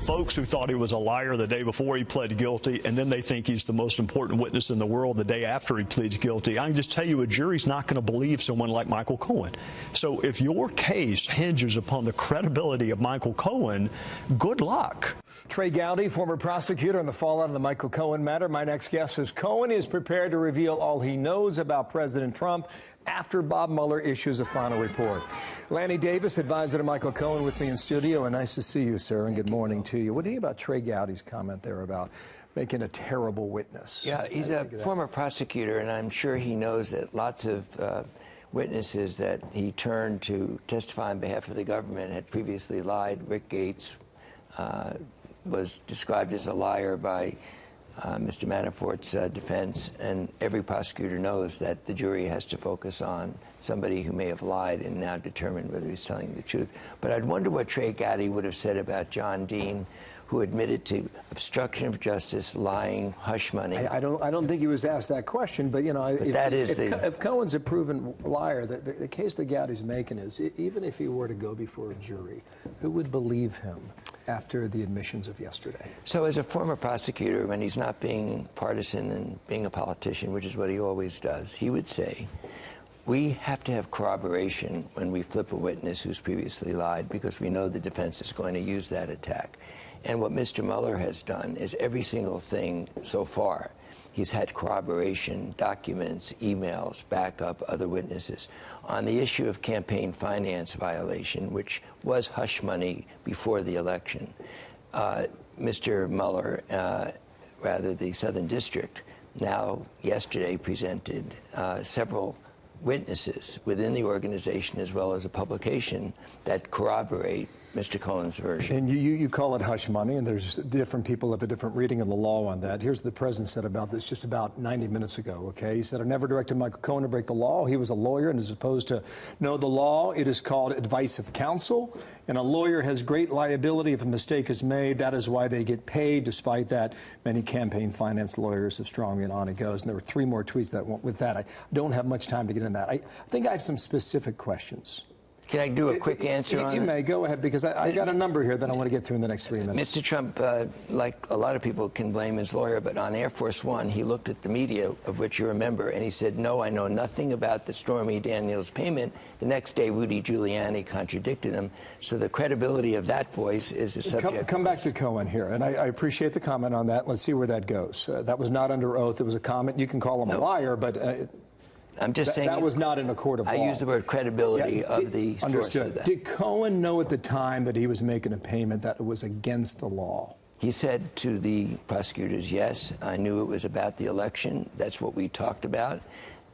folks who thought he was a liar the day before he pled guilty, and then they think he's the most important witness in the world the day after he pleads guilty. I can just tell you a jury's not going to believe someone like Michael Cohen. So if your case hinges upon the credibility of Michael Cohen, good luck. Trey Gowdy, former prosecutor on the fallout of the Michael Cohen matter. My next guest says Cohen is prepared to reveal all he knows about President Trump after Bob Mueller issues a final report. Lanny Davis, advisor to Michael Cohen, with me in studio. And nice to see you, sir, and good morning to you. What do you think about Trey Gowdy's comment there about making a terrible witness? Yeah, he's a former prosecutor, and I'm sure he knows that lots of witnesses that he turned to testify on behalf of the government had previously lied. Rick Gates was described as a liar by Mr. Manafort's defense, and every prosecutor knows that the jury has to focus on somebody who may have lied and now determine whether he's telling the truth. But I'd wonder what Trey Gowdy would have said about John Dean, who admitted to obstruction of justice, lying, hush money. I don't think he was asked that question, but, you know, if Cohen's a proven liar, the case that Gowdy's making is, even if he were to go before a jury, who would believe him after the admissions of yesterday? So as a former prosecutor, when he's not being partisan and being a politician, which is what he always does, he would say, we have to have corroboration when we flip a witness who's previously lied, because we know the defense is going to use that attack. And what Mr. Mueller has done is every single thing so far. He's had corroboration, documents, emails, backup, other witnesses. On the issue of campaign finance violation, which was hush money before the election, Mr. Mueller, the Southern District, now yesterday presented several witnesses within the organization as well as a publication that corroborate Mr. Cohen's version. And you call it hush money, and there's different people have a different reading of the law on that. Here's what the president said about this just about 90 minutes ago, okay? He said, I never directed Michael Cohen to break the law. He was a lawyer and is supposed to know the law. It is called advice of counsel, and a lawyer has great liability if a mistake is made. That is why they get paid. Despite that, many campaign finance lawyers have strongly, and on it goes. And there were 3 more tweets that went with that. I don't have much time to get into that. I think I have some specific questions. Can I do a quick answer on it? You may. Go ahead, because I got a number here that I want to get through in the next 3 minutes. Mr. Trump, like a lot of people, can blame his lawyer, but on Air Force One, he looked at the media, of which you're a member, and he said, no, I know nothing about the Stormy Daniels payment. The next day, Rudy Giuliani contradicted him. So the credibility of that voice is a subject. Come back to Cohen here, and I appreciate the comment on that. Let's see where that goes. That was not under oath. It was a comment. You can call him a liar, but... I'm just saying that was not in a court of law. I use the word credibility of the source of that. Did Cohen know at the time that he was making a payment that it was against the law? He said to the prosecutors, yes, I knew it was about the election. That's what we talked about.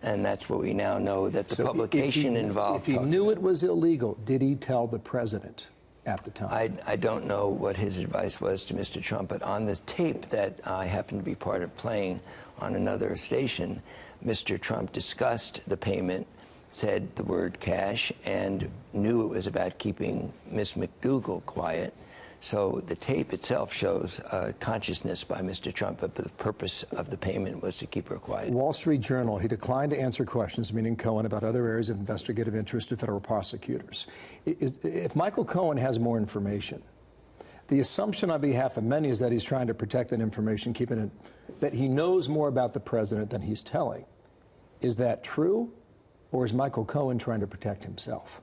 And that's what we now know that the publication involved. If he knew it was illegal, did he tell the president at the time? I don't know what his advice was to Mr. Trump, but on this tape that I happen to be part of playing on another station, Mr. Trump discussed the payment, said the word cash, and knew it was about keeping Miss McDougal quiet. So the tape itself shows consciousness by Mr. Trump, but the purpose of the payment was to keep her quiet. Wall Street Journal, he declined to answer questions, meaning Cohen, about other areas of investigative interest to federal prosecutors. If Michael Cohen has more information, the assumption on behalf of many is that he's trying to protect that information, keeping it, that he knows more about the president than he's telling. Is that true, or is Michael Cohen trying to protect himself?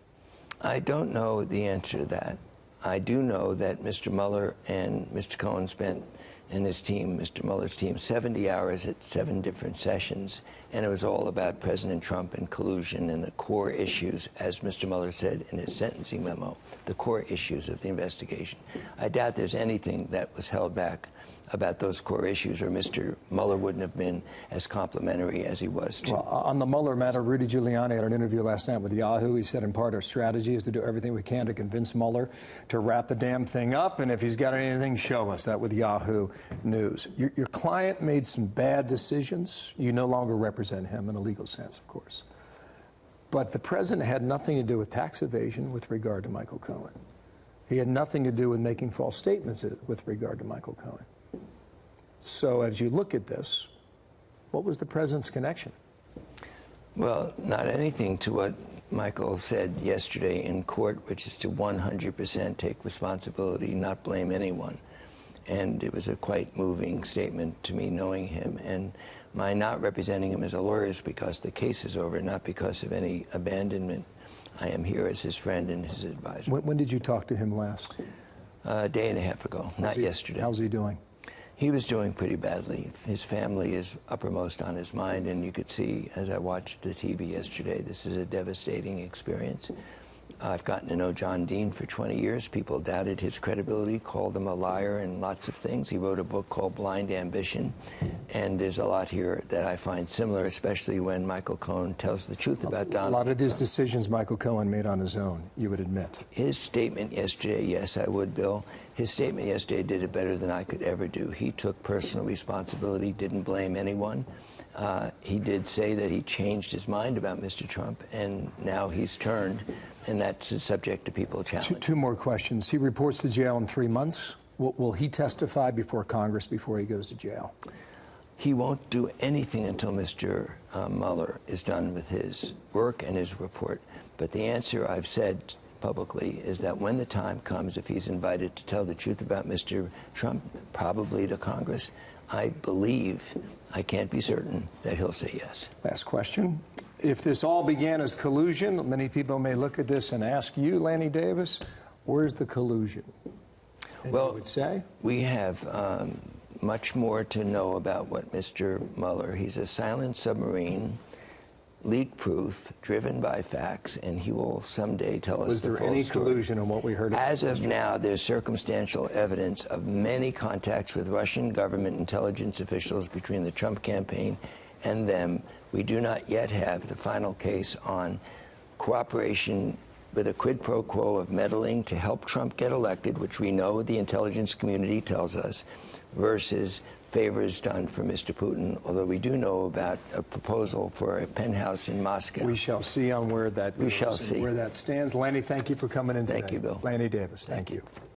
I don't know the answer to that. I do know that Mr. Mueller and Mr. Cohen spent, and his team, Mr. Mueller's team, 70 hours at 7 different sessions, and it was all about President Trump and collusion and the core issues, as Mr. Mueller said in his sentencing memo, the core issues of the investigation. I doubt there's anything that was held back about those core issues, or Mr. Mueller wouldn't have been as complimentary as he was to. Well, on the Mueller matter, Rudy Giuliani had an interview last night with Yahoo. He said, in part, our strategy is to do everything we can to convince Mueller to wrap the damn thing up, and if he's got anything, show us. That with Yahoo News. Your client made some bad decisions. You no longer represent him in a legal sense, of course. But the president had nothing to do with tax evasion with regard to Michael Cohen. He had nothing to do with making false statements with regard to Michael Cohen. So as you look at this, what was the president's connection? Well, not anything to what Michael said yesterday in court, which is to 100% take responsibility, not blame anyone. And it was a quite moving statement to me, knowing him. And my not representing him as a lawyer is because the case is over, not because of any abandonment. I am here as his friend and his advisor. When did you talk to him last? A day and a half ago, not yesterday. How's he doing? He was doing pretty badly. His family is uppermost on his mind, and you could see as I watched the TV yesterday, this is a devastating experience. I've gotten to know John Dean for 20 years. People doubted his credibility, called him a liar and lots of things. He wrote a book called Blind Ambition, and there's a lot here that I find similar, especially when Michael Cohen tells the truth about Donald Trump. A lot of these decisions Michael Cohen made on his own, you would admit. His statement yesterday, yes, I would, Bill. His statement yesterday did it better than I could ever do. He took personal responsibility, didn't blame anyone. He did say that he changed his mind about Mr. Trump, and now he's turned, and that's subject to people challenge. Two more questions. He reports to jail in 3 months. Will he testify before Congress before he goes to jail? He won't do anything until Mr. Mueller is done with his work and his report. But the answer I've said publicly is that when the time comes, if he's invited to tell the truth about Mr. Trump, probably to Congress, I believe, I can't be certain, that he'll say yes. Last question. If this all began as collusion, many people may look at this and ask you, Lanny Davis, where's the collusion? And well, you would say? We have much more to know about what Mr. Mueller, he's a silent submarine, leak-proof, driven by facts, and he will someday tell us the full story. Was there any collusion in what we heard? As of now, there's circumstantial evidence of many contacts with Russian government intelligence officials between the Trump campaign and them. We do not yet have the final case on cooperation with a quid pro quo of meddling to help Trump get elected, which we know the intelligence community tells us, versus favors done for Mr. Putin, although we do know about a proposal for a penthouse in Moscow. We shall see on where that goes. We shall see. Where that stands. Lanny, thank you for coming in today. Thank you, Bill. Lanny Davis, thank you.